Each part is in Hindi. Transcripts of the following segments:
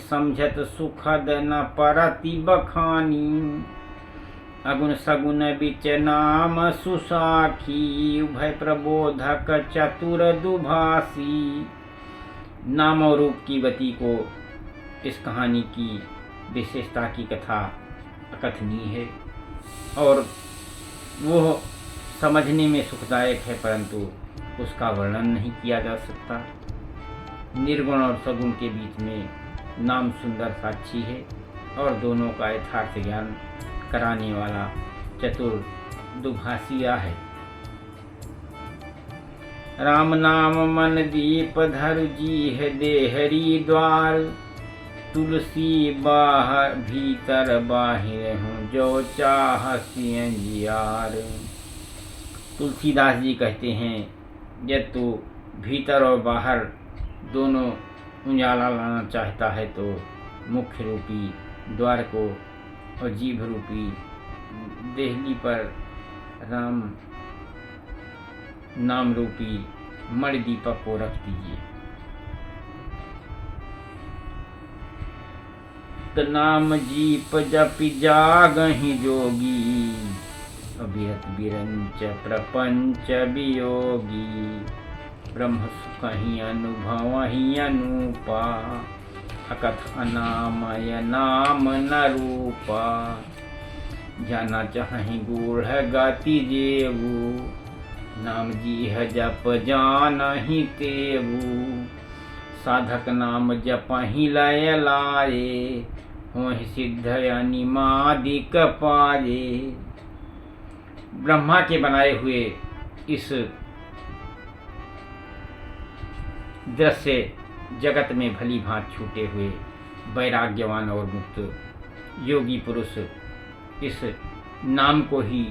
समझत सुखद न परति बखानी। अगुण सगुण बिच नाम सुसाखी, उभय प्रबोधक चतुर दुभाषी। नाम और रूप की गति को इस कहानी की विशेषता की कथा अकथनीय है और वो समझने में सुखदायक है, परंतु उसका वर्णन नहीं किया जा सकता। निर्गुण और सगुण के बीच में नाम सुंदर साक्षी है और दोनों का यथार्थ ज्ञान कराने वाला चतुर दुभाषिया है। राम नाम मन दीप धर जी है देहरी द्वार, तुलसी बाहर भीतर बाहिर हूँ जो चाह सियंजियार। तुलसीदास जी कहते हैं, यदि तू भीतर और बाहर दोनों उजाला लाना चाहता है तो मुख्य रूपी द्वार को और जीभ रूपी देहली पर राम नाम रूपी मणि दीपक को रख दीजिए। तो नाम जीप जप जागहि जोगी, अभिरत बिरंच प्रपंच वियोगी। ब्रह्म सुखहि अनुभवहि अनूपा, अकथ अनामय नाम न रूपा। जाना चाहि गूढ़ गति जेऊ, नाम जीह जप जानहि तेऊ। साधक नाम जपहि लय लाए, होहि सिद्ध अनिमादिक पाए। ब्रह्मा के बनाए हुए इस दृश्य जगत में भली भांति छूटे हुए वैराग्यवान और मुक्त योगी पुरुष इस नाम को ही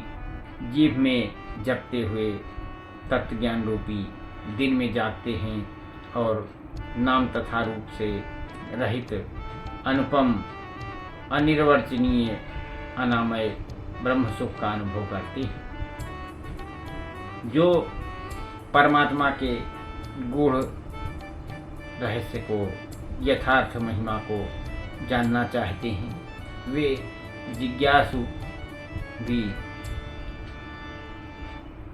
जीभ में जपते हुए तत्व ज्ञान रूपी दिन में जागते हैं और नाम तथा रूप से रहित अनुपम अनिर्वचनीय अनामय ब्रह्म सुख का अनुभव करते हैं। जो परमात्मा के गूढ़ रहस्य को, यथार्थ महिमा को जानना चाहते हैं, वे जिज्ञासु भी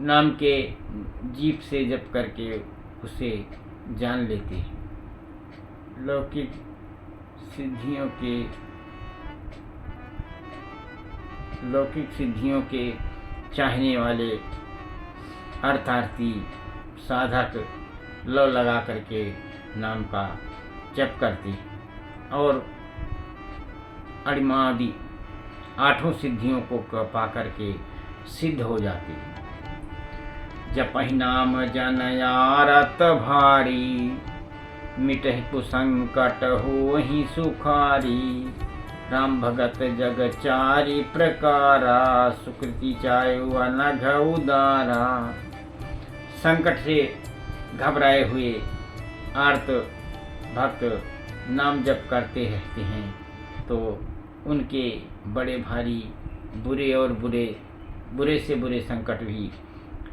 नाम के जीप से जप करके उसे जान लेते हैं। लौकिक सिद्धियों के चाहने वाले अर्थार्थी साधक लौ लगा करके नाम का जप करते हैं और अणिमादि आठों सिद्धियों को पा करके सिद्ध हो जाते हैं। जपहि नाम जनयारत भारी, मिटहि कुसंकट होहि सुखारी। राम भगत जग चारि प्रकारा, सुकृति चायु अनघ उदारा। संकट से घबराए हुए आर्त भक्त नाम जप करते रहते हैं तो उनके बड़े भारी बुरे से बुरे संकट भी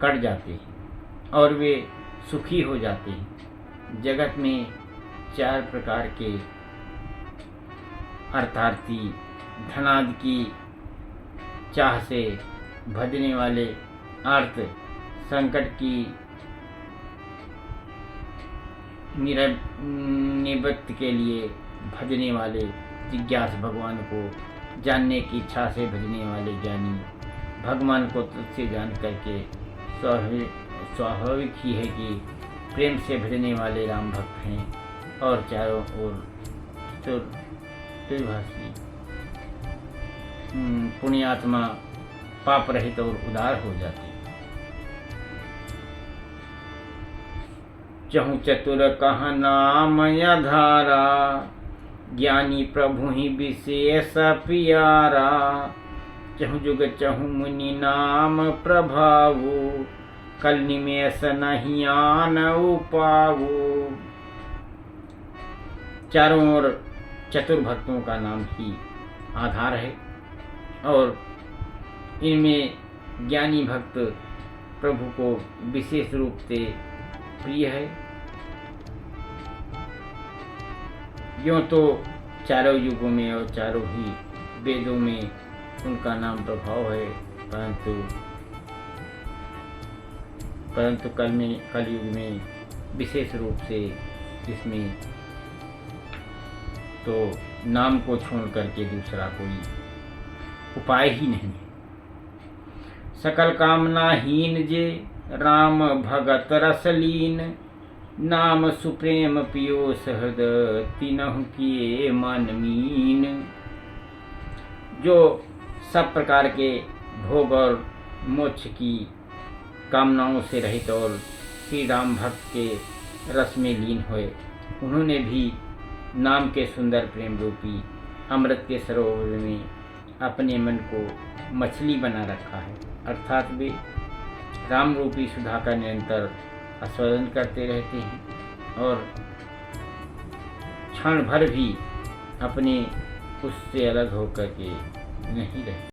कट जाते हैं और वे सुखी हो जाते हैं। जगत में चार प्रकार के अर्थार्थी धनादि की चाह से भजने वाले, अर्थ संकट की निवृत्ति के लिए भजने वाले, जिज्ञास भगवान को जानने की इच्छा से भजने वाले ज्ञानी, भगवान को तुझसे जान करके स्वाभाविक ही है कि प्रेम से भजने वाले राम भक्त हैं और चारों ओर त्रिभाषी पुण्यात्मा पाप रहित और उदार हो जाते। चहु चतुर कह नाम अधारा, ज्ञानी प्रभु ही विशेष पियारा। चहु जुग चहु मुनि नाम प्रभावो, कल निमेष नहीं आन उपावो। चारों ओर चतुर भक्तों का नाम ही आधार है और इनमें ज्ञानी भक्त प्रभु को विशेष रूप से प्रिय है। यूँ तो चारों युगों में और चारों ही वेदों में उनका नाम प्रभाव है, परंतु कलयुग में विशेष रूप से इसमें तो नाम को छोड़ करके दूसरा कोई उपाय ही नहीं है। सकल कामनाहीन जे राम भगत रसलीन, नाम सुप्रेम पियो सहृद तिनहु किए मन मीन। जो सब प्रकार के भोग और मोक्ष की कामनाओं से रहित और श्री राम भक्त के रस में लीन हुए, उन्होंने भी नाम के सुंदर प्रेम रूपी अमृत के सरोवर में अपने मन को मछली बना रखा है, अर्थात वे राम रूपी सुधा का निरंतर आस्वादन करते रहते हैं और क्षण भर भी अपने उससे अलग होकर के नहीं रहते।